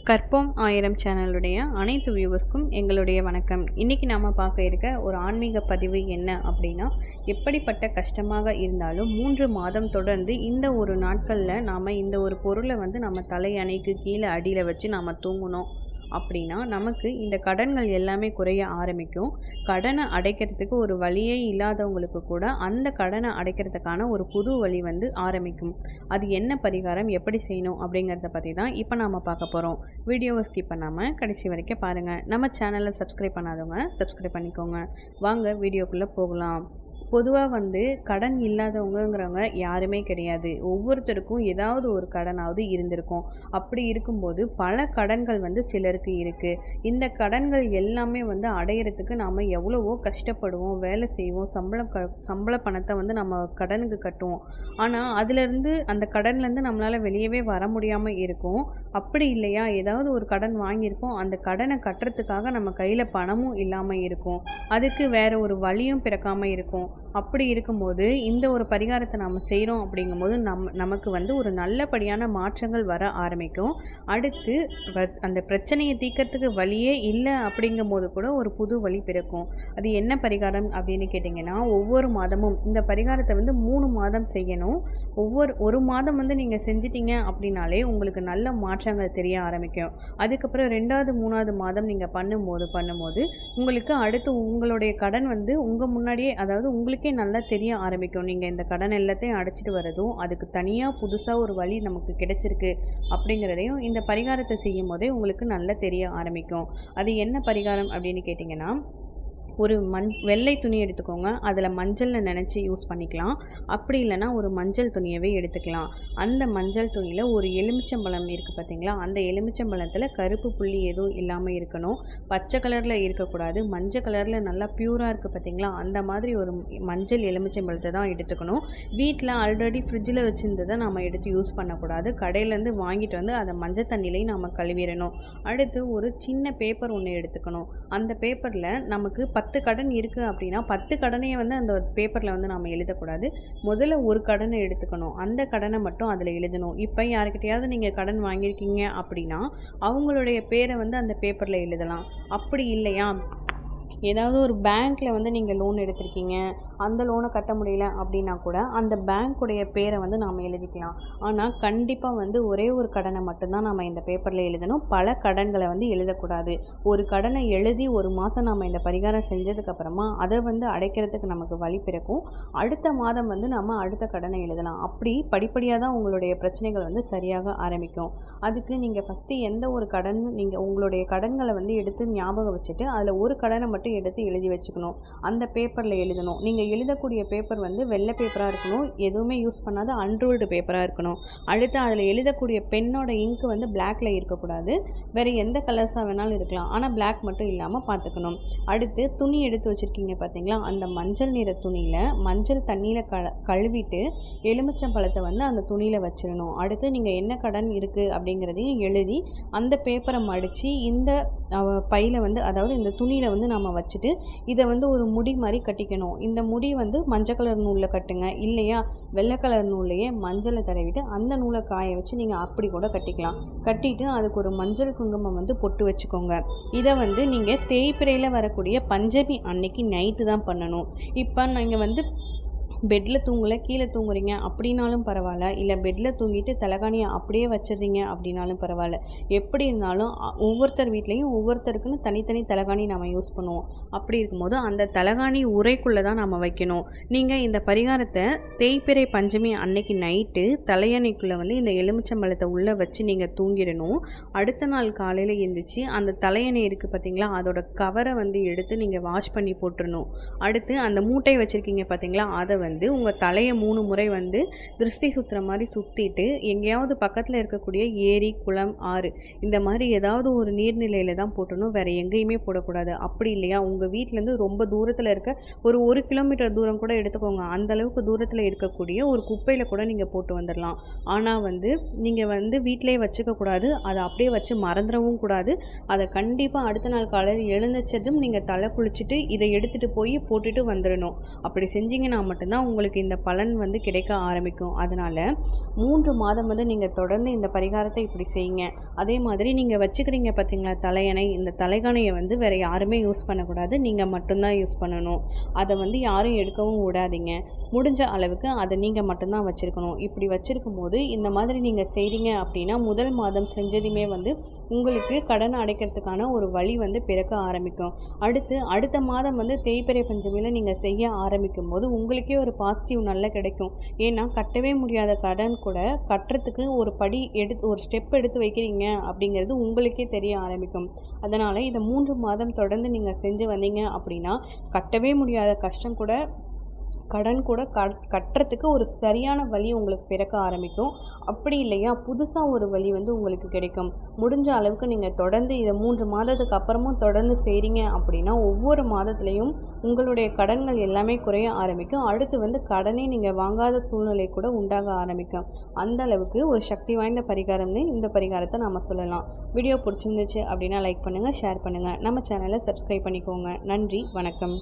கற்போம் ஆயிரம் சேனலுடைய அனைத்து வியூவர்ஸ்க்கும் எங்களுடைய வணக்கம். இன்றைக்கி நாம் பார்க்க இருக்க ஒரு ஆன்மீக பதிவு என்ன அப்படின்னா, எப்படிப்பட்ட கஷ்டமாக இருந்தாலும் 3 மாதம் தொடர்ந்து இந்த ஒரு நாட்களில் நாம் இந்த ஒரு பொருளை நம்ம தலையணைக்கு கீழே அடியில் வச்சு நாம் தூங்கணும் அப்படின்னா நமக்கு இந்த கடன்கள் எல்லாமே குறைய ஆரம்பிக்கும். கடனை அடைக்கிறதுக்கு ஒரு வழியே இல்லாதவங்களுக்கு கூட அந்த கடனை அடைக்கிறதுக்கான ஒரு புது வழி ஆரம்பிக்கும். அது என்ன பரிகாரம், எப்படி செய்யணும் அப்படிங்கிறத பற்றி தான் இப்போ நாம் பார்க்க போகிறோம். வீடியோவை ஸ்கிப் பண்ணாமல் கடைசி வரைக்கும் பாருங்கள். நம்ம சேனலை சப்ஸ்கிரைப் பண்ணாதவங்க சப்ஸ்கிரைப் பண்ணிக்கோங்க. வாங்க வீடியோக்குள்ளே போகலாம். பொதுவாக கடன் இல்லாதவங்கங்கிறவங்க யாருமே கிடையாது. ஒவ்வொருத்தருக்கும் ஏதாவது ஒரு கடனாவது இருந்திருக்கும். அப்படி இருக்கும்போது பல கடன்கள் சிலருக்கு இருக்குது. இந்த கடன்கள் எல்லாமே அடையிறதுக்கு நாம் எவ்வளவோ கஷ்டப்படுவோம், வேலை செய்வோம், சம்பள பணத்தை நம்ம கடனுக்கு கட்டுவோம். ஆனால் அதிலேருந்து அந்த கடன்லேருந்து நம்மளால் வெளியவே வர முடியாமல் இருக்கும். அப்படி இல்லையா, ஏதாவது ஒரு கடன் வாங்கியிருக்கோம், அந்த கடனை கட்டுறதுக்காக நம்ம கையில் பணமும் இல்லாமல் இருக்கும். அதுக்கு வேறு ஒரு வழியும் பிறக்காமல் இருக்கும். அப்படி இருக்கும்போது இந்த ஒரு பரிகாரத்தை நாம் செய்கிறோம் அப்படிங்கும்போது நமக்கு ஒரு நல்லபடியான மாற்றங்கள் வர ஆரம்பிக்கும். அடுத்து அந்த பிரச்சனையை தீர்க்கறதுக்கு வழியே இல்லை அப்படிங்கும்போது கூட ஒரு புது வழி பிறக்கும். அது என்ன பரிகாரம் அப்படின்னு கேட்டிங்கன்னா, ஒவ்வொரு மாதமும் இந்த பரிகாரத்தை 3 மாதம் செய்யணும். ஒரு மாதம் நீங்கள் செஞ்சிட்டிங்க அப்படின்னாலே உங்களுக்கு நல்ல மாற்றங்கள் தெரிய ஆரம்பிக்கும். அதுக்கப்புறம் 2வது 3வது மாதம் நீங்கள் பண்ணும்போது உங்களுக்கு அடுத்து உங்களுடைய கடன் உங்கள் முன்னாடியே, அதாவது உங்களுக்கே நல்லா தெரிய ஆரம்பிக்கும். நீங்கள் இந்த கடன் எல்லாத்தையும் அடைச்சிட்டு வரதும் அதுக்கு தனியாக புதுசாக ஒரு வழி நமக்கு கிடைச்சிருக்கு அப்படிங்கிறதையும் இந்த பரிகாரத்தை செய்யும் போதே உங்களுக்கு நல்லா தெரிய ஆரம்பிக்கும். அது என்ன பரிகாரம் அப்படின்னு கேட்டிங்கன்னா, ஒரு வெள்ளை துணி எடுத்துக்கோங்க. அதில் மஞ்சளில் நினச்சி யூஸ் பண்ணிக்கலாம். அப்படி இல்லைனா ஒரு மஞ்சள் துணியவே எடுத்துக்கலாம். அந்த மஞ்சள் துணியில் ஒரு எலுமிச்சம்பழம் இருக்குது பார்த்தீங்களா, அந்த எலுமிச்சம்பழத்தில் கருப்பு புள்ளி எதுவும் இல்லாமல் இருக்கணும். பச்சை கலரில் இருக்கக்கூடாது. மஞ்சள் கலரில் நல்லா ப்யூராக இருக்குது பார்த்தீங்களா, அந்த மாதிரி ஒரு மஞ்சள் எலுமிச்சம்பழத்தை தான் எடுத்துக்கணும். வீட்டில் ஆல்ரெடி ஃப்ரிட்ஜில் வச்சுருந்ததை நம்ம எடுத்து யூஸ் பண்ணக்கூடாது. கடையிலேருந்து வாங்கிட்டு அதை மஞ்சள் தண்ணிலையும் நம்ம கழுவிடணும். அடுத்து ஒரு சின்ன பேப்பர் ஒன்று எடுத்துக்கணும். அந்த பேப்பரில் நமக்கு 10 கடன் இருக்குது அப்படின்னா 10 கடனையை அந்த பேப்பரில் நாம் எழுதக்கூடாது. முதல்ல ஒரு கடனை எடுத்துக்கணும். அந்த கடனை மட்டும் அதில் எழுதணும். இப்போ யாருக்கிட்டையாவது நீங்கள் கடன் வாங்கியிருக்கீங்க அப்படின்னா அவங்களுடைய பேரை அந்த பேப்பரில் எழுதலாம். அப்படி இல்லையா, ஏதாவது ஒரு பேங்க்கில் நீங்கள் லோன் எடுத்திருக்கீங்க, அந்த லோனை கட்ட முடியல அப்படின்னா கூட அந்த பேங்க்குடைய பேரை நாம் எழுதிக்கலாம். ஆனால் கண்டிப்பாக ஒரே ஒரு கடனை மட்டும்தான் நாம் இந்த பேப்பரில் எழுதணும். பல கடன்களை எழுதக்கூடாது. ஒரு கடனை எழுதி ஒரு மாதம் நாம் இந்த பரிகாரம் செஞ்சதுக்கப்புறமா அதை அடைக்கிறதுக்கு நமக்கு வழி பிறக்கும். அடுத்த மாதம் நம்ம அடுத்த கடனை எழுதலாம். அப்படி படிப்படியாக தான் உங்களுடைய பிரச்சனைகள் சரியாக ஆரம்பிக்கும். அதுக்கு நீங்கள் ஃபஸ்ட்டு எந்த ஒரு கடன், நீங்கள் உங்களுடைய கடன்களை எடுத்து ஞாபகம் வச்சுட்டு அதில் ஒரு கடனை மட்டும் எடுத்து எழுதி வச்சுக்கணும். அந்த பேப்பரில் எழுதணும். நீங்கள் எழுதக்கூடிய பேப்பர் வெள்ளை பேப்பராக இருக்கணும். எதுவுமே யூஸ் பண்ணாத அன்ரூல்டு பேப்பராக இருக்கணும். அடுத்து அதில் எழுதக்கூடிய பெண்ணோட இங்கு பிளாக்ல இருக்கக்கூடாது. வேறு எந்த கலர்ஸாக வேணாலும் இருக்கலாம், ஆனால் பிளாக் மட்டும் இல்லாமல் பார்த்துக்கணும். அடுத்து துணி எடுத்து வச்சுருக்கீங்க பார்த்தீங்களா, அந்த மஞ்சள் நிற துணியில் மஞ்சள் தண்ணியில் கழுவிட்டு எலுமிச்சம்பழத்தை அந்த துணியில் வச்சிடணும். அடுத்து நீங்கள் என்ன கடன் இருக்குது அப்படிங்கிறதையும் எழுதி அந்த பேப்பரை மடித்து இந்த பையில் அதாவது இந்த துணியில் நம்ம வச்சுட்டு இதை ஒரு முடி மாதிரி கட்டிக்கணும். இந்த முடி மஞ்சள் கலர் நூலில் கட்டுங்க. இல்லையா வெள்ளை கலர் நூல்லையே மஞ்சளை தடவிட்டு அந்த நூலை காய வச்சு நீங்கள் அப்படி கூட கட்டிக்கலாம். கட்டிட்டு அதுக்கு ஒரு மஞ்சள் குங்குமம் பொட்டு வச்சுக்கோங்க. இதை நீங்கள் தேய்பிறையில் வரக்கூடிய பஞ்சமி அன்னைக்கு நைட்டு தான் பண்ணணும். இப்போ நீங்கள் பெட்டில் தூங்கலை, கீழே தூங்குறீங்க அப்படின்னாலும் பரவாயில்ல, இல்லை பெட்டில் தூங்கிட்டு தலைகாணியை அப்படியே வச்சிடுறீங்க அப்படின்னாலும் பரவாயில்ல. எப்படி இருந்தாலும் ஒவ்வொருத்தர் வீட்லேயும் ஒவ்வொருத்தருக்குன்னு தனித்தனி தலைகாணி நம்ம யூஸ் பண்ணுவோம். அப்படி இருக்கும்போது அந்த தலைகாணி உரைக்குள்ளே தான் நம்ம வைக்கணும். நீங்கள் இந்த பரிகாரத்தை தேய்பிறை பஞ்சமி அன்னைக்கு நைட்டு தலையணைக்குள்ளே இந்த எலுமிச்சம்பழத்தை உள்ளே வச்சு நீங்கள் தூங்கிடணும். அடுத்த நாள் காலையில் எழுந்திரிச்சு அந்த தலையணை இருக்குது பார்த்தீங்களா, அதோட கவரை எடுத்து நீங்கள் வாஷ் பண்ணி போட்டுடணும். அடுத்து அந்த மூட்டை வச்சுருக்கீங்க பார்த்தீங்களா, அதை உங்கள் தலையை 3 முறை திருஷ்டி சுற்றுற மாதிரி சுற்றிட்டு எங்கேயாவது பக்கத்தில் இருக்கக்கூடிய ஏரி, குளம், ஆறு இந்த மாதிரி ஏதாவது ஒரு நீர்நிலையில் தான் போட்டணும். வேறு எங்கேயுமே போடக்கூடாது. அப்படி இல்லையா, உங்கள் வீட்டிலேருந்து ரொம்ப தூரத்தில் இருக்க ஒரு 1 கிலோமீட்டர் தூரம் கூட எடுத்துக்கோங்க. அந்தளவுக்கு தூரத்தில் இருக்கக்கூடிய ஒரு குப்பையில் கூட நீங்கள் போட்டு வந்துடலாம். ஆனால் நீங்கள் வீட்டிலே வச்சுக்கக்கூடாது. அதை அப்படியே வச்சு மறந்துடவும் கூடாது. அதை கண்டிப்பாக அடுத்த நாள் காலையில் எழுந்திரிச்சதும் நீங்கள் தலை குளிச்சுட்டு இதை எடுத்துகிட்டு போய் போட்டுட்டு வந்துடணும். அப்படி செஞ்சீங்கன்னா மட்டும் மட்டும்தான் உங்களுக்கு இந்த பலன் வந்து கிடைக்க ஆரம்பிக்கும். அதனால் 3 மாதம் வந்து நீங்கள் தொடர்ந்து இந்த பரிகாரத்தை இப்படி செய்யுங்க. அதே மாதிரி நீங்கள் வச்சுக்கிறீங்க பார்த்தீங்களா தலையணை, இந்த தலையணையை வந்து வேறு யாருமே யூஸ் பண்ணக்கூடாது, நீங்கள் மட்டும்தான் யூஸ் பண்ணணும். அதை வந்து யாரும் எடுக்கவும் விடாதீங்க. முடிஞ்ச அளவுக்கு அதை நீங்கள் மட்டும்தான் வச்சுருக்கணும். இப்படி வச்சுருக்கும் போது இந்த மாதிரி நீங்கள் செய்கிறீங்க அப்படின்னா முதல் மாதம் செஞ்சதுமே வந்து உங்களுக்கு கடன் அடைக்கிறதுக்கான ஒரு வழி வந்து பிறக்க ஆரம்பிக்கும். அடுத்த மாதம் வந்து தேய்பிறை பஞ்சமியில் நீங்கள் செய்ய ஆரம்பிக்கும் போது உங்களுக்கே ஒரு பாசிட்டிவ் நல்லா கிடைக்கும். ஏன்னா கட்டவே முடியாத கடன் கூட கட்டுறதுக்கு ஒரு ஸ்டெப் எடுத்து வைக்கிறீங்க அப்படிங்கிறது உங்களுக்கே தெரிய ஆரம்பிக்கும். அதனால் இதை 3 மாதம் தொடர்ந்து நீங்கள் செஞ்சு வந்தீங்க அப்படின்னா கட்டவே முடியாத கடன் கூட கட்டுறதுக்கு ஒரு சரியான வழி உங்களுக்கு பிறக்க ஆரம்பிக்கும். அப்படி இல்லையா புதுசாக ஒரு வழி வந்து உங்களுக்கு கிடைக்கும். முடிஞ்ச அளவுக்கு நீங்கள் தொடர்ந்து இதை 3 மாதத்துக்கு அப்புறமும் தொடர்ந்து செய்கிறீங்க அப்படின்னா ஒவ்வொரு மாதத்துலேயும் உங்களுடைய கடன்கள் எல்லாமே குறைய ஆரம்பிக்கும். அடுத்து வந்து கடனே நீங்கள் வாங்காத சூழ்நிலை கூட உண்டாக ஆரம்பிக்கும். அந்த அளவுக்கு ஒரு சக்தி வாய்ந்த பரிகாரம்னு இந்த பரிகாரத்தை நம்ம சொல்லலாம். வீடியோ பிடிச்சிருந்துச்சு அப்படின்னா லைக் பண்ணுங்கள், ஷேர் பண்ணுங்கள், நம்ம சேனலை சப்ஸ்கிரைப் பண்ணிக்கோங்க. நன்றி, வணக்கம்.